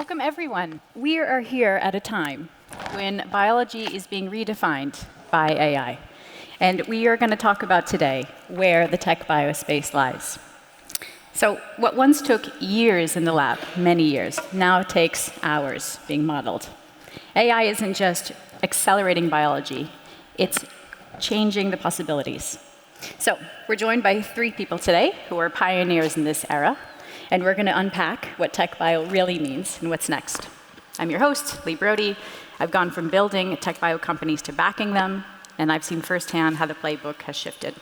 Welcome, everyone. We are here at a time when biology is being redefined by AI. And we are going to talk about today where the tech biospace lies. So what once took years in the lab, many years, now takes hours being modeled. AI isn't just accelerating biology, it's changing the possibilities. So we're joined by 3 people today who are pioneers in this era. And we're going to unpack what tech bio really means and what's next. I'm your host, Leigh Brody. I've gone from building tech bio companies to backing them, and I've seen firsthand how the playbook has shifted.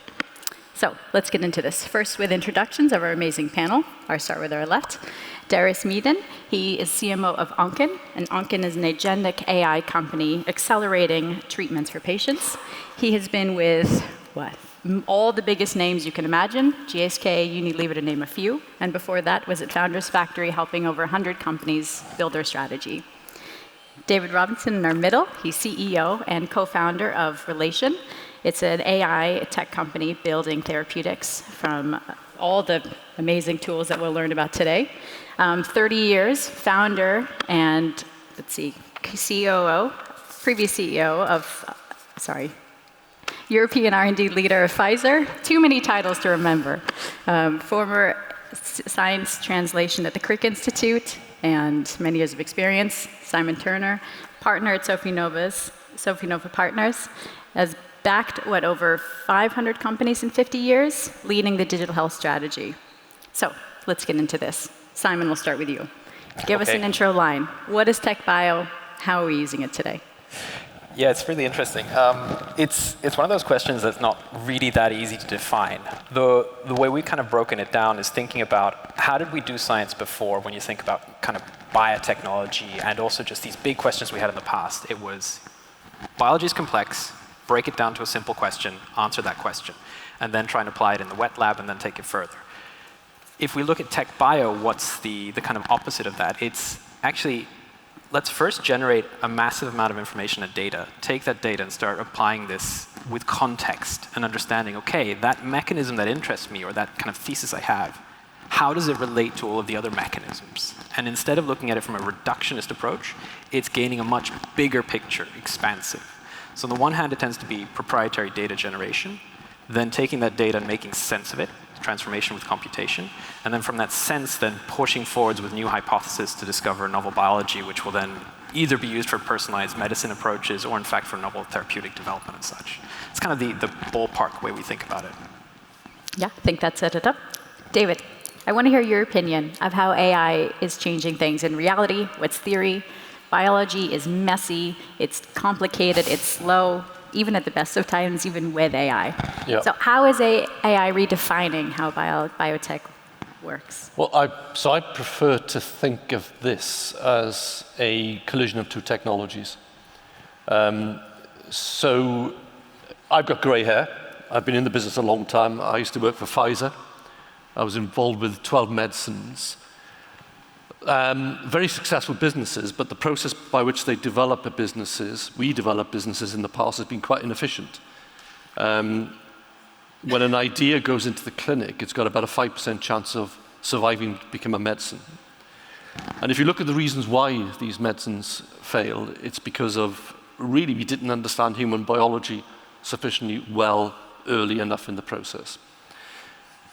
So let's get into this. First, with introductions of our amazing panel. I'll start with our left. Darius Meadon. He is CMO of OWKIN, and OWKIN is an agentic AI company accelerating treatments for patients. He has been with, all the biggest names you can imagine, GSK, Unilever to name a few, and before that was at Founders Factory helping over 100 companies build their strategy. David Roblin in our middle, he's CEO and co-founder of Relation. It's an AI tech company building therapeutics from all the amazing tools that we'll learn about today. 30 years, founder and, COO, previous CEO of, European R&D leader of Pfizer. Too many titles to remember. Former science translation at the Crick Institute and many years of experience. Simon Turner, partner at Sofinnova Partners, has backed, over 500 companies in 50 years, leading the digital health strategy. So let's get into this. Simon, we'll start with you. Give us an intro line. What is tech bio? How are we using it today? Yeah, it's really interesting. It's one of those questions that's not really that easy to define. The way we've kind of broken it down is thinking about how did we do science before when you think about kind of biotechnology and also just these big questions we had in the past. It was biology is complex, break it down to a simple question, answer that question, and then try and apply it in the wet lab and then take it further. If we look at tech bio, what's the kind of opposite of that? It's actually, let's first generate a massive amount of information and data, take that data and start applying this with context and understanding, okay, that mechanism that interests me or that kind of thesis I have, how does it relate to all of the other mechanisms? And instead of looking at it from a reductionist approach, it's gaining a much bigger picture, expansive. So on the one hand, it tends to be proprietary data generation, then taking that data and making sense of it, transformation with computation, and then from that sense, then pushing forwards with new hypotheses to discover novel biology, which will then either be used for personalized medicine approaches or in fact for novel therapeutic development and such. It's kind of the ballpark way we think about it. Yeah, I think that set it up. David, I want to hear your opinion of how AI is changing things in reality, what's theory. Biology is messy, it's complicated, it's slow, even at the best of times, even with AI. Yep. So how is AI redefining how biotech works? Well, I prefer to think of this as a collision of 2 technologies. So I've got grey hair. I've been in the business a long time. I used to work for Pfizer. I was involved with 12 medicines. Very successful businesses, but the process by which we develop businesses in the past has been quite inefficient. When an idea goes into the clinic, it's got about a 5% chance of surviving to become a medicine. And if you look at the reasons why these medicines fail, it's because of really we didn't understand human biology sufficiently well early enough in the process.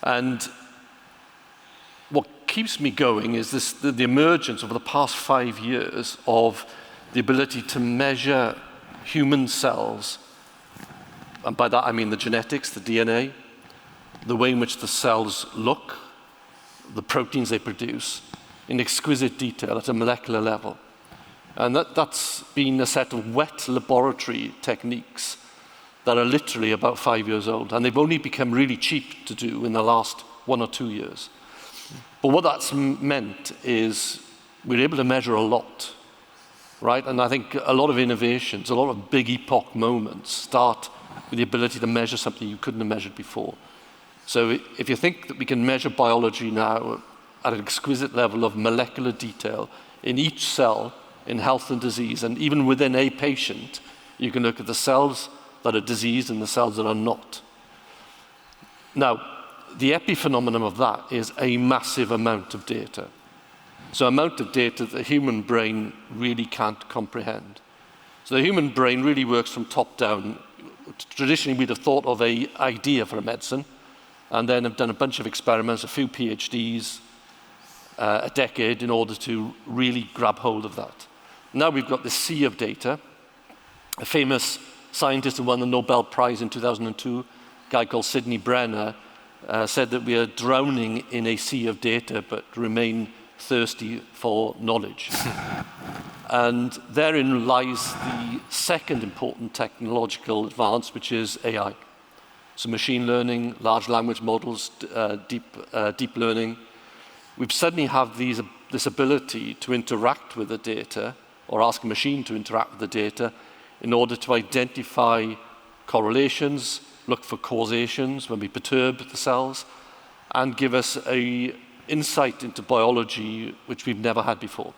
And what keeps me going is the emergence over the past 5 years of the ability to measure human cells, and by that I mean the genetics, the DNA, the way in which the cells look, the proteins they produce, in exquisite detail at a molecular level. And that's been a set of wet laboratory techniques that are literally about 5 years old, and they've only become really cheap to do in the last 1 or 2 years. But what that's meant is we're able to measure a lot, right? And I think a lot of innovations, a lot of big epoch moments start with the ability to measure something you couldn't have measured before. So if you think that we can measure biology now at an exquisite level of molecular detail in each cell in health and disease, and even within a patient, you can look at the cells that are diseased and the cells that are not. Now, the epiphenomenon of that is a massive amount of data. So amount of data that the human brain really can't comprehend. So the human brain really works from top down. Traditionally, we'd have thought of an idea for a medicine, and then have done a bunch of experiments, a few PhDs, a decade in order to really grab hold of that. Now we've got this sea of data. A famous scientist who won the Nobel Prize in 2002, a guy called Sidney Brenner, said that we are drowning in a sea of data but remain thirsty for knowledge. And therein lies the second important technological advance, which is AI. So machine learning, large language models, deep learning. We suddenly have this ability to interact with the data, or ask a machine to interact with the data, in order to identify correlations, look for causations when we perturb the cells, and give us an insight into biology which we've never had before.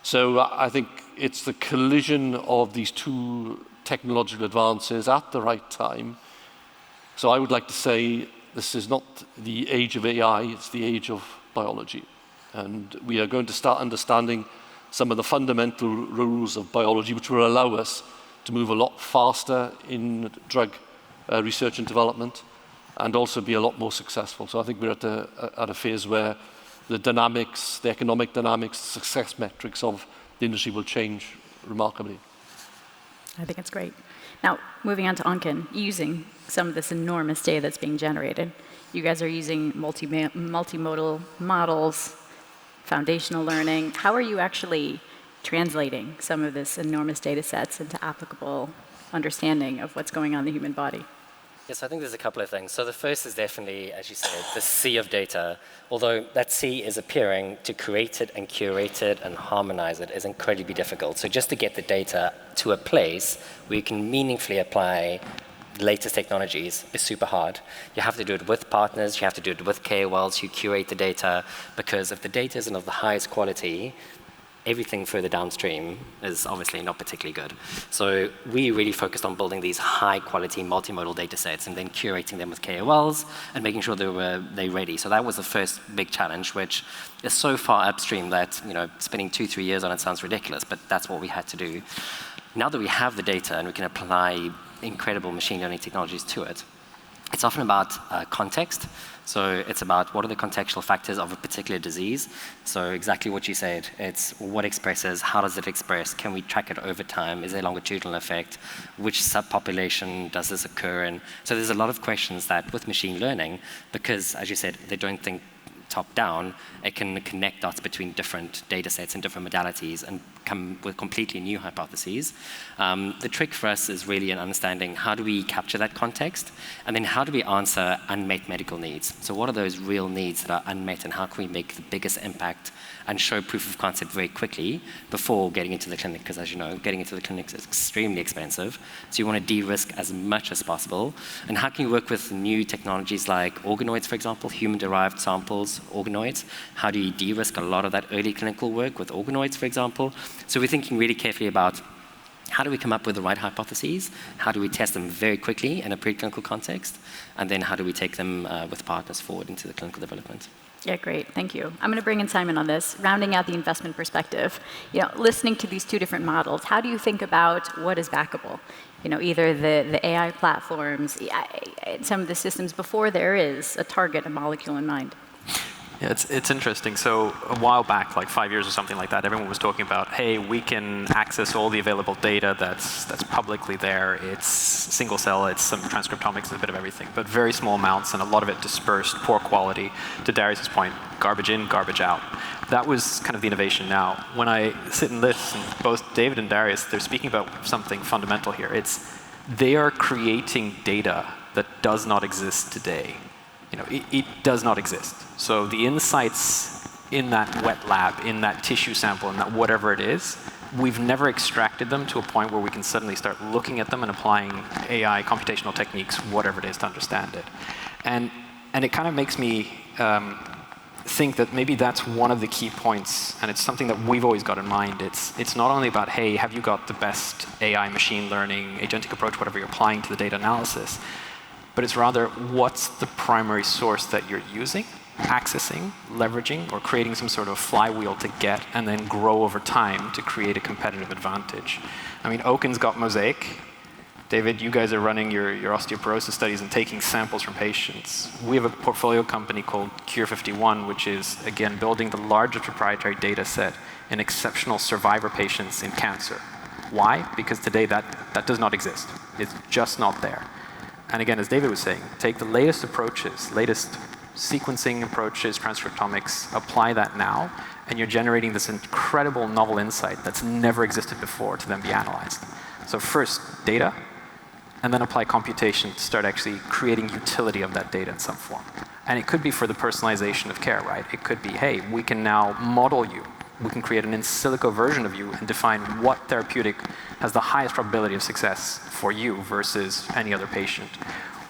So I think it's the collision of these two technological advances at the right time. So I would like to say this is not the age of AI, it's the age of biology. And we are going to start understanding some of the fundamental rules of biology which will allow us to move a lot faster in drug research and development, and also be a lot more successful. So I think we're at a phase where the dynamics, the economic dynamics, the success metrics of the industry will change remarkably. I think it's great. Now, moving on to OWKIN, using some of this enormous data that's being generated. You guys are using multimodal models, foundational learning. How are you actually translating some of this enormous data sets into applicable understanding of what's going on in the human body? Yes, I think there's a couple of things. So the first is definitely, as you said, the sea of data. Although that sea is appearing, to create it and curate it and harmonize it is incredibly difficult. So just to get the data to a place where you can meaningfully apply the latest technologies is super hard. You have to do it with partners, you have to do it with KOLs who curate the data, because if the data isn't of the highest quality, everything further downstream is obviously not particularly good. So we really focused on building these high-quality multimodal data sets and then curating them with KOLs and making sure they're ready. So that was the first big challenge, which is so far upstream that spending 2-3 years on it sounds ridiculous, but that's what we had to do. Now that we have the data and we can apply incredible machine learning technologies to it, it's often about context. So it's about what are the contextual factors of a particular disease. So exactly what you said, it's what expresses, how does it express, can we track it over time, is there a longitudinal effect, which subpopulation does this occur in? So there's a lot of questions that with machine learning, because as you said, they don't think top down, it can connect dots between different data sets and different modalities and come with completely new hypotheses. The trick for us is really in understanding how do we capture that context, and then how do we answer unmet medical needs. So what are those real needs that are unmet, and how can we make the biggest impact and show proof of concept very quickly before getting into the clinic, because as you know, getting into the clinic is extremely expensive. So you want to de-risk as much as possible. And how can you work with new technologies like organoids, for example, human-derived samples, organoids? How do you de-risk a lot of that early clinical work with organoids, for example? So we're thinking really carefully about how do we come up with the right hypotheses? How do we test them very quickly in a preclinical context? And then how do we take them with partners forward into the clinical development? Yeah, great. Thank you. I'm going to bring in Simon on this, rounding out the investment perspective. Listening to these two different models, how do you think about what is backable? Either the AI platforms, some of the systems before there is a target, a molecule in mind. Yeah, it's interesting. So a while back, like 5 years or something like that, everyone was talking about, hey, we can access all the available data that's publicly there. It's single cell, it's some transcriptomics, a bit of everything, but very small amounts, and a lot of it dispersed, poor quality. To Darius's point, garbage in, garbage out. That was kind of the innovation. Now, when I sit and listen, both David and Darius, they're speaking about something fundamental here. They are creating data that does not exist today. It does not exist. So the insights in that wet lab, in that tissue sample, in that whatever it is, we've never extracted them to a point where we can suddenly start looking at them and applying AI, computational techniques, whatever it is, to understand it. And it kind of makes me think that maybe that's one of the key points, and it's something that we've always got in mind. It's not only about, hey, have you got the best AI, machine learning, agentic approach, whatever you're applying to the data analysis, but it's rather what's the primary source that you're using, accessing, leveraging, or creating some sort of flywheel to get and then grow over time to create a competitive advantage. I mean, OWKIN's got Mosaic. David, you guys are running your osteoporosis studies and taking samples from patients. We have a portfolio company called Cure51, which is, again, building the largest proprietary data set in exceptional survivor patients in cancer. Why? Because today that does not exist. It's just not there. And again, as David was saying, take the latest approaches, latest sequencing approaches, transcriptomics, apply that now, and you're generating this incredible novel insight that's never existed before to then be analyzed. So first, data, and then apply computation to start actually creating utility of that data in some form. And it could be for the personalization of care, right? It could be, hey, we can now model you. We can create an in silico version of you and define what therapeutic has the highest probability of success for you versus any other patient.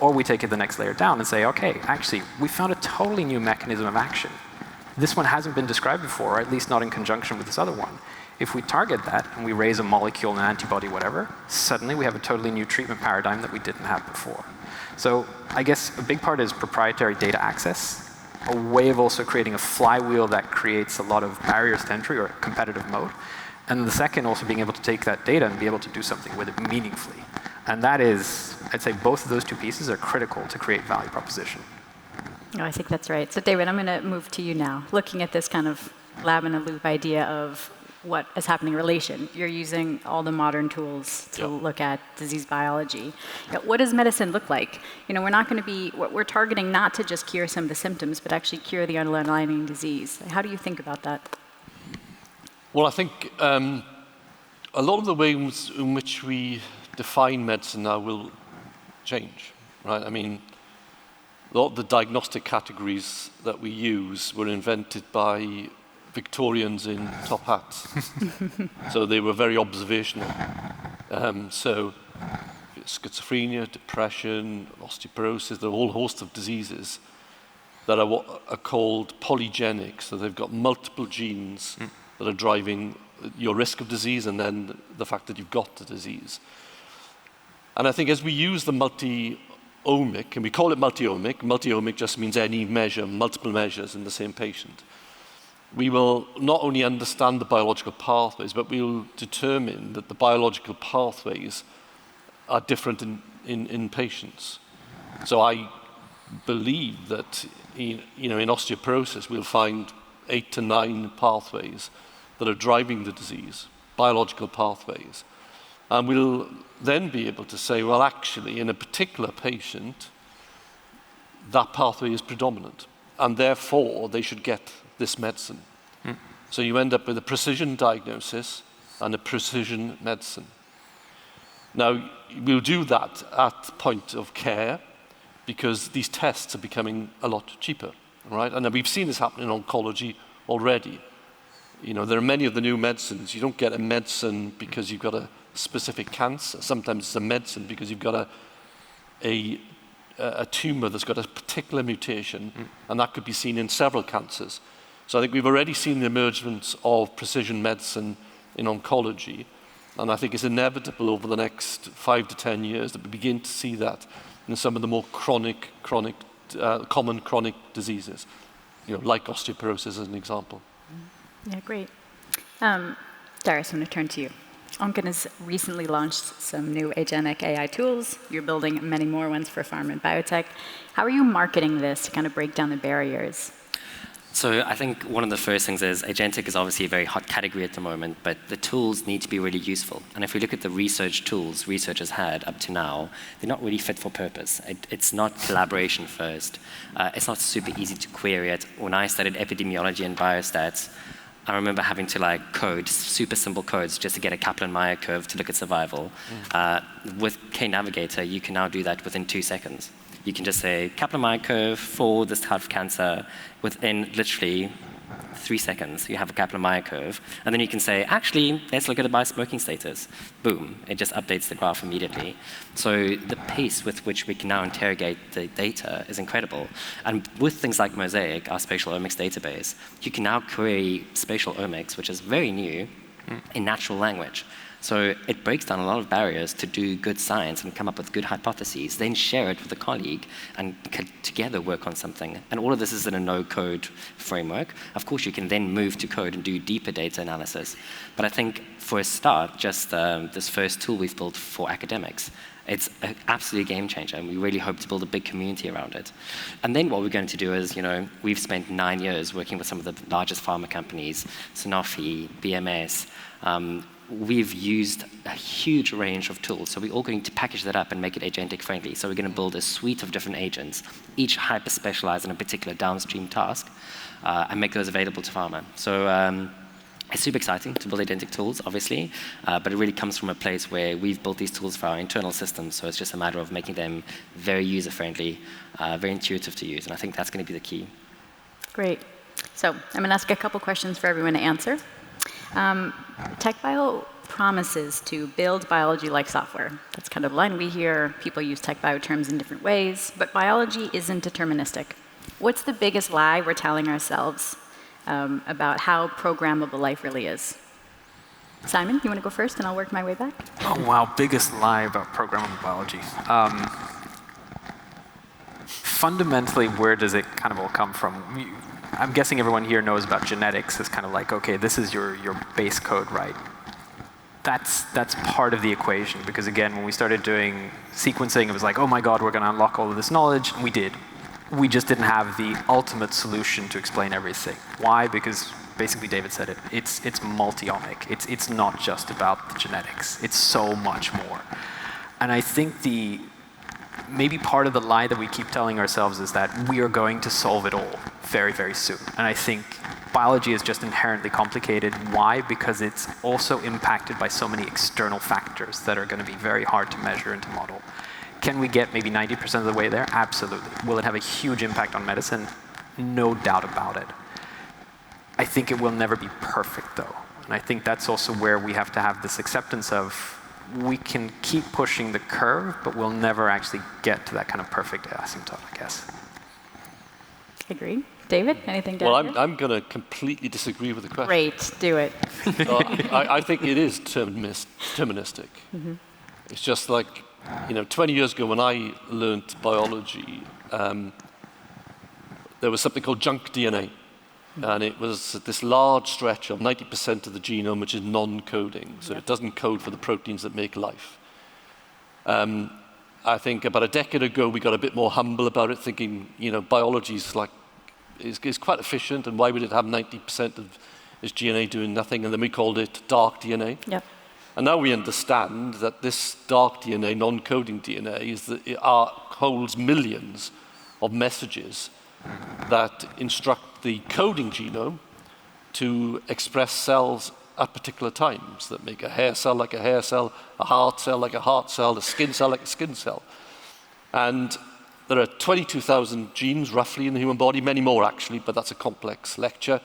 Or we take it the next layer down and say, okay, actually, we found a totally new mechanism of action. This one hasn't been described before, or at least not in conjunction with this other one. If we target that and we raise a molecule, an antibody, whatever, suddenly we have a totally new treatment paradigm that we didn't have before. So I guess a big part is proprietary data access, a way of also creating a flywheel that creates a lot of barriers to entry or competitive moat. And the second, also being able to take that data and be able to do something with it meaningfully. And that is, I'd say both of those two pieces are critical to create value proposition. Oh, I think that's right. So David, I'm going to move to you now. Looking at this kind of lab in a loop idea of what is happening in relation. You're using all the modern tools to look at disease biology. What does medicine look like? We're not going to be, we're targeting not to just cure some of the symptoms, but actually cure the underlying disease. How do you think about that? Well, I think a lot of the ways in which we define medicine now will change, right? I mean, a lot of the diagnostic categories that we use were invented by Victorians in top hats. So they were very observational. So schizophrenia, depression, osteoporosis, there are a whole host of diseases that are what are called polygenic. So they've got multiple genes that are driving your risk of disease and then the fact that you've got the disease. And I think as we use the multi-omic, and we call it multi-omic just means any measure, multiple measures in the same patient. We will not only understand the biological pathways, but we will determine that the biological pathways are different in patients. So I believe that in osteoporosis, we'll find 8 to 9 pathways that are driving the disease, biological pathways. And we'll then be able to say, well, actually, in a particular patient, that pathway is predominant, and therefore they should get this medicine. So you end up with a precision diagnosis and a precision medicine. Now, we'll do that at point of care because these tests are becoming a lot cheaper, right? And we've seen this happen in oncology already. There are many of the new medicines. You don't get a medicine because you've got a specific cancer. Sometimes it's a medicine because you've got a tumor that's got a particular mutation, and that could be seen in several cancers. So I think we've already seen the emergence of precision medicine in oncology, and I think it's inevitable over the next 5 to 10 years that we begin to see that in some of the more common chronic diseases, like osteoporosis as an example. Yeah, great. Darius, I'm going to turn to you. OWKIN has recently launched some new agentic AI tools. You're building many more ones for pharma and biotech. How are you marketing this to kind of break down the barriers? So I think one of the first things is agentic is obviously a very hot category at the moment, but the tools need to be really useful. And if we look at the research tools researchers had up to now, they're not really fit for purpose. It's not collaboration first. It's not super easy to query it. When I studied epidemiology and biostats, I remember having to code super simple codes just to get a Kaplan-Meier curve to look at survival. With K-Navigator, you can now do that within 2 seconds. You can just say Kaplan-Meier curve for this type of cancer. Within literally 3 seconds, you have a Kaplan-Meier curve. And then you can say, actually, let's look at it by smoking status. Boom, it just updates the graph immediately. So the pace with which we can now interrogate the data is incredible. And with things like Mosaic, our spatial omics database, you can now query spatial omics, which is very new, in natural language. So it breaks down a lot of barriers to do good science and come up with good hypotheses, then share it with a colleague and together work on something. And all of this is in a no-code framework. Of course, you can then move to code and do deeper data analysis. But I think for a start, just this first tool we've built for academics, it's an absolute game changer, and we really hope to build a big community around it. And then what we're going to do is, we've spent 9 years working with some of the largest pharma companies, Sanofi, BMS. We've used a huge range of tools, so we're all going to package that up and make it agentic friendly. So we're going to build a suite of different agents, each hyper-specialized in a particular downstream task, and make those available to pharma. So it's super exciting to build agentic tools, obviously, but it really comes from a place where we've built these tools for our internal systems, so it's just a matter of making them very user-friendly, very intuitive to use, and I think that's going to be the key. Great. So I'm going to ask a couple questions for everyone to answer. Techbio promises to build biology-like software. That's kind of the line we hear. People use Techbio terms in different ways, but biology isn't deterministic. What's the biggest lie we're telling ourselves about how programmable life really is? Simon, you want to go first, and I'll work my way back? Oh, wow. Biggest lie about programmable biology. Fundamentally, where does it kind of all come from? I'm guessing everyone here knows about genetics. It's kind of like, okay, this is your base code, right? That's part of the equation, because again, when we started doing sequencing, it was like, oh my God, we're going to unlock all of this knowledge, and we did. We just didn't have the ultimate solution to explain everything. Why? Because basically David said it. It's multi-omic. It's not just about the genetics. It's so much more. And I think maybe part of the lie that we keep telling ourselves is that we are going to solve it all very, very soon. And I think biology is just inherently complicated. Why? Because it's also impacted by so many external factors that are going to be very hard to measure and to model. Can we get maybe 90% of the way there? Absolutely. Will it have a huge impact on medicine? No doubt about it. I think it will never be perfect, though. And I think that's also where we have to have this acceptance of we can keep pushing the curve, but we'll never actually get to that kind of perfect asymptote, I guess. Agree. David, anything to add? Well, I'm going to completely disagree with the question. Great, do it. So I think it is deterministic. Mm-hmm. It's just like, 20 years ago when I learned biology, there was something called junk DNA. And it was this large stretch of 90% of the genome which is non-coding. So it doesn't code for the proteins that make life. I think about a decade ago we got a bit more humble about it, thinking, biology is quite efficient, and why would it have 90% of its DNA doing nothing? And then we called it dark DNA. Yep. And now we understand that this dark DNA, non-coding DNA, holds millions of messages that instruct the coding genome to express cells at particular times, that make a hair cell like a hair cell, a heart cell like a heart cell, a skin cell like a skin cell. And there are 22,000 genes roughly in the human body, many more actually, but that's a complex lecture.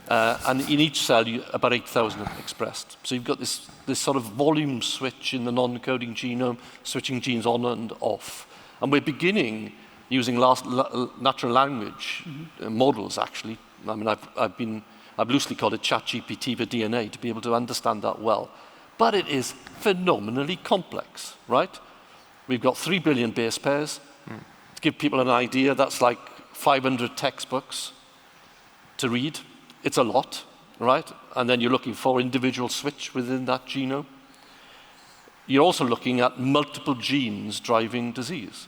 And in each cell, about 8,000 are expressed. So you've got this sort of volume switch in the non-coding genome, switching genes on and off. And we're beginning using natural language models, actually. I mean, I've loosely called it ChatGPT for DNA to be able to understand that well. But it is phenomenally complex, right? We've got 3 billion base pairs. To give people an idea, that's like 500 textbooks to read. It's a lot, right? And then you're looking for individual switch within that genome. You're also looking at multiple genes driving disease.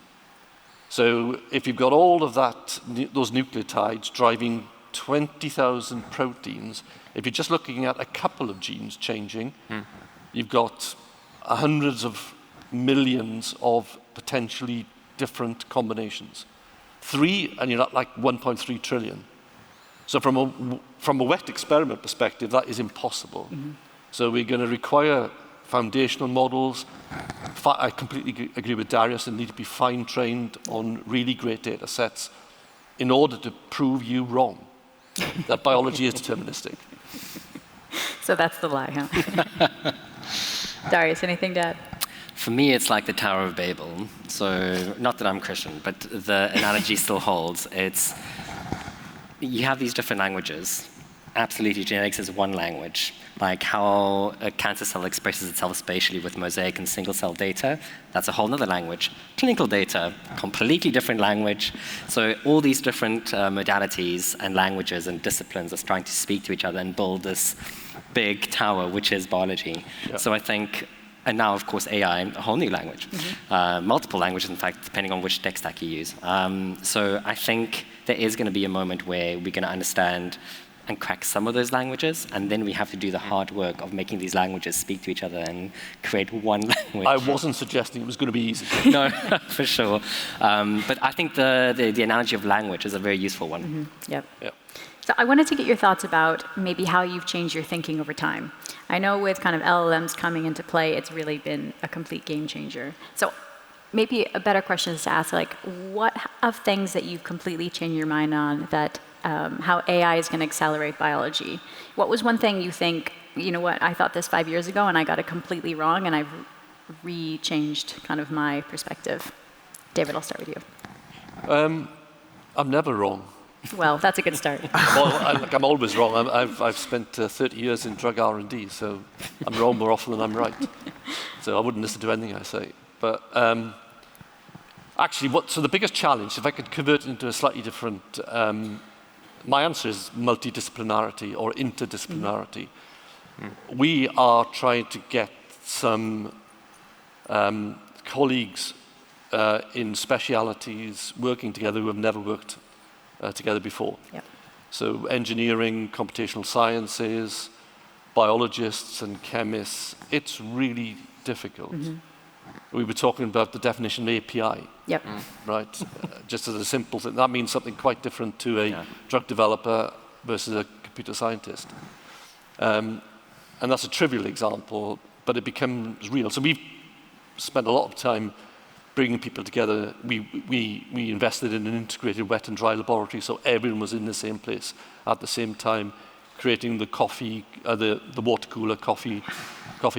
So if you've got all of those nucleotides driving 20,000 proteins, if you're just looking at a couple of genes changing, you've got hundreds of millions of potentially different combinations. 3, and you're at like 1.3 trillion. So from a wet experiment perspective, that is impossible. So we're going to require foundational models. I completely agree with Darius, and need to be fine-trained on really great data sets in order to prove you wrong, that biology is deterministic. So that's the lie, huh? Darius, anything to add? For me, it's like the Tower of Babel. So not that I'm Christian, but the analogy still holds. You have these different languages, absolutely genetics is one language. Like how a cancer cell expresses itself spatially with mosaic and single-cell data, that's a whole other language. Clinical data, completely different language. So all these different modalities and languages and disciplines are trying to speak to each other and build this big tower, which is biology. Yeah. So I think, and now, of course, AI, a whole new language. Multiple languages, in fact, depending on which tech stack you use. So I think there is going to be a moment where we're going to understand and crack some of those languages, and then we have to do the hard work of making these languages speak to each other and create one language. I wasn't suggesting it was going to be easy. No, for sure. But I think the analogy of language is a very useful one. Yep. Yep. So I wanted to get your thoughts about maybe how you've changed your thinking over time. I know with kind of LLMs coming into play, it's really been a complete game changer. So maybe a better question is to ask, like, what of things that you've completely changed your mind on that how AI is going to accelerate biology? What was one thing you think, you know what, I thought this 5 years ago and I got it completely wrong and I've re-changed kind of my perspective? David, I'll start with you. I'm never wrong. Well, that's a good start. I'm always wrong. I've spent 30 years in drug R&D, so I'm wrong more often than I'm right. So I wouldn't listen to anything I say. But actually, so the biggest challenge, if I could convert it into a slightly different, my answer is multidisciplinarity or interdisciplinarity. We are trying to get some colleagues in specialities working together who have never worked together before. Yep. So engineering, computational sciences, biologists and chemists, it's really difficult. We were talking about the definition of API. Yep. Right? Just as a simple thing. That means something quite different to a drug developer versus a computer scientist. And that's a trivial example, but it becomes real. So we've spent a lot of time bringing people together. We invested in an integrated wet and dry laboratory, so everyone was in the same place at the same time, creating the coffee, the water cooler coffee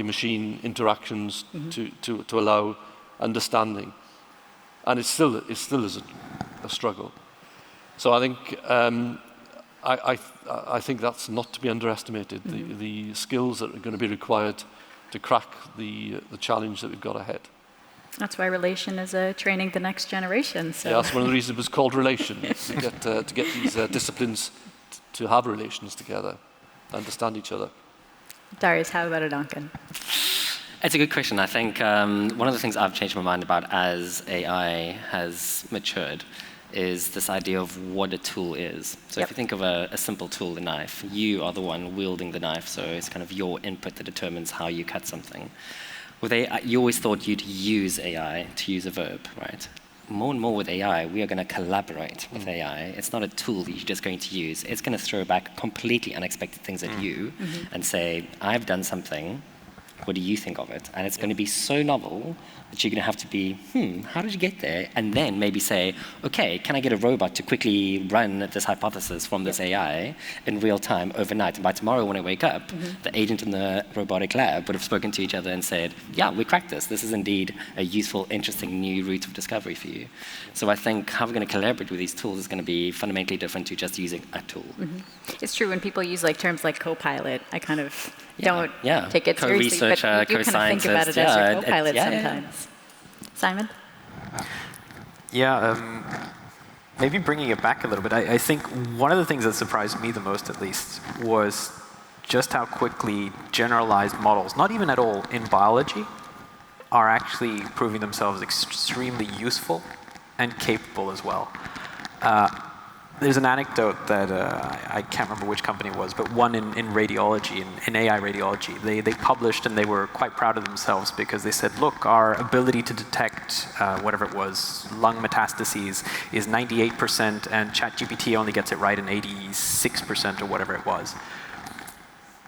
machine interactions to allow understanding. And it still is a struggle. So I think I think that's not to be underestimated. The skills that are going to be required to crack the challenge that we've got ahead. That's why relation is training the next generation. So. Yeah, that's one of the reasons it was called relation, to get these disciplines to have relations together, understand each other. Darius, how about it, OWKIN? It's a good question. I think one of the things I've changed my mind about as AI has matured is this idea of what a tool is. So if you think of a simple tool, the knife, you are the one wielding the knife, so it's kind of your input that determines how you cut something. With AI, you always thought you'd use AI to use a verb, right? More and more with AI, we are going to collaborate with AI. It's not a tool that you're just going to use. It's going to throw back completely unexpected things at you and say, I've done something. What do you think of it? And it's going to be so novel that you're going to have to be, how did you get there? And then maybe say, okay, can I get a robot to quickly run this hypothesis from this AI in real time overnight? And by tomorrow when I wake up, the agent in the robotic lab would have spoken to each other and said, yeah, we cracked this. This is indeed a useful, interesting new route of discovery for you. So I think how we're going to collaborate with these tools is going to be fundamentally different to just using a tool. It's true when people use like terms like co-pilot, I kind of don't take it seriously, Co-researcher, but you kind of think about it as your co-pilot sometimes. Simon? Maybe bringing it back a little bit, I think one of the things that surprised me the most, at least, was just how quickly generalized models, not even at all in biology, are actually proving themselves extremely useful and capable as well. There's an anecdote that I can't remember which company it was, but one in radiology, in AI radiology. They published and they were quite proud of themselves because they said, look, our ability to detect whatever it was, lung metastases is 98% and ChatGPT only gets it right in 86% or whatever it was.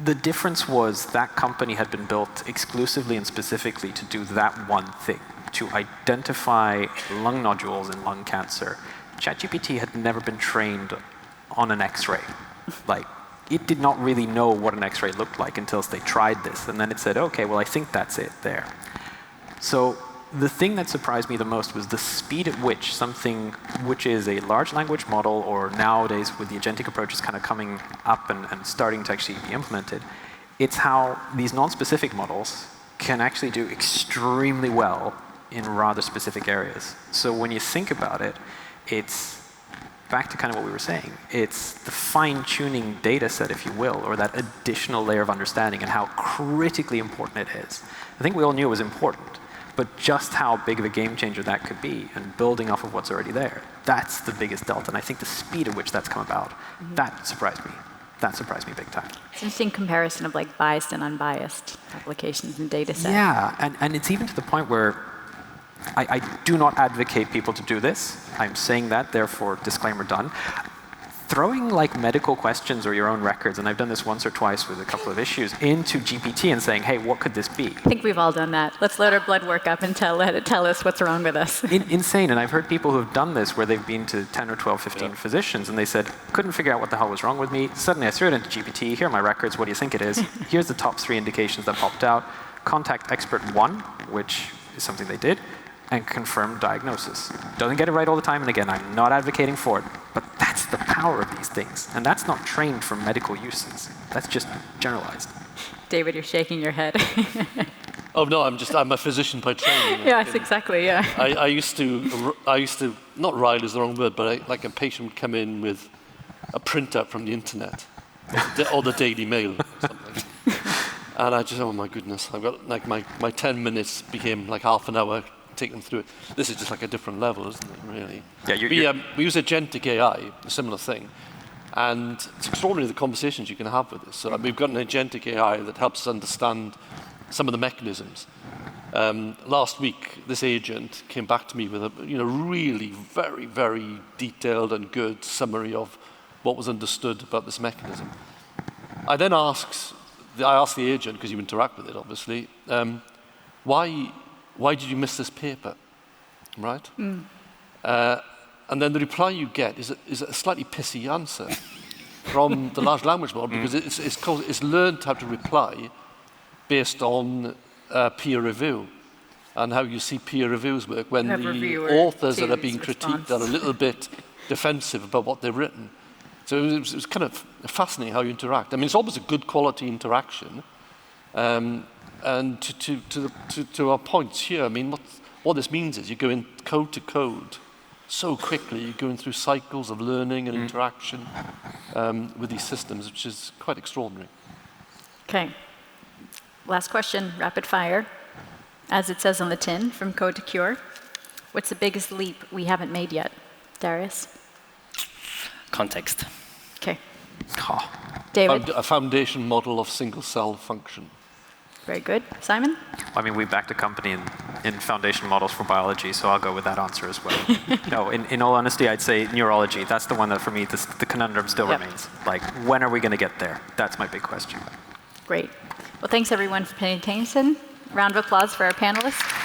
The difference was that company had been built exclusively and specifically to do that one thing, to identify lung nodules in lung cancer. ChatGPT had never been trained on an X-ray. Like, it did not really know what an X-ray looked like until they tried this. And then it said, okay, well, I think that's it there. So the thing that surprised me the most was the speed at which something which is a large language model, or nowadays with the agentic approaches kind of coming up and starting to actually be implemented, it's how these non-specific models can actually do extremely well in rather specific areas. So when you think about it, it's back to kind of what we were saying. It's the fine-tuning data set, if you will, or that additional layer of understanding and how critically important it is. I think we all knew it was important, but just how big of a game changer that could be and building off of what's already there, that's the biggest delta. And I think the speed at which that's come about, that surprised me. That surprised me big time. It's an interesting comparison of like biased and unbiased applications and data sets. Yeah, and it's even to the point where I do not advocate people to do this. I'm saying that, therefore, disclaimer done. Throwing like medical questions or your own records, and I've done this once or twice with a couple of issues, into GPT and saying, hey, what could this be? I think we've all done that. Let's load our blood work up and let it tell us what's wrong with us. Insane, and I've heard people who have done this where they've been to 10 or 12, 15 physicians, and they said, couldn't figure out what the hell was wrong with me. Suddenly I threw it into GPT, here are my records, what do you think it is? Here's the top 3 indications that popped out. Contact expert 1, which is something they did, and confirm diagnosis. Doesn't get it right all the time, and again, I'm not advocating for it, but that's the power of these things. And that's not trained for medical uses. That's just generalized. David, you're shaking your head. Oh no, I'm a physician by training. Yes, exactly, yeah. I used to, not rile is the wrong word, but like a patient would come in with a printout from the internet, or the Daily Mail or something. And I just, oh my goodness, I've got like my 10 minutes became like half an hour take them through it. This is just like a different level, isn't it, really? Yeah, we use agentic AI, a similar thing, and it's extraordinary the conversations you can have with this. So we've got an agentic AI that helps us understand some of the mechanisms. Last week, this agent came back to me with a really very, very detailed and good summary of what was understood about this mechanism. I then asked the agent, because you interact with it, obviously, why did you miss this paper, right? And then the reply you get is a slightly pissy answer from the large language model, because it's learned how to reply based on peer review and how you see peer reviews work when the authors that are being critiqued are a little bit defensive about what they've written. So it was kind of fascinating how you interact. I mean, it's always a good quality interaction. And to our points here, I mean, what this means is you're going code to code so quickly. You're going through cycles of learning and interaction with these systems, which is quite extraordinary. Okay. Last question, rapid fire. As it says on the tin, from code to cure, what's the biggest leap we haven't made yet? Darius? Context. Okay. Oh. David? A foundation model of single cell function. Very good. Simon? I mean, we backed a company in foundation models for biology, so I'll go with that answer as well. No, in all honesty, I'd say neurology. That's the one that, for me, the conundrum still remains. Like, when are we going to get there? That's my big question. Great. Well, thanks, everyone, for paying attention. Round of applause for our panelists.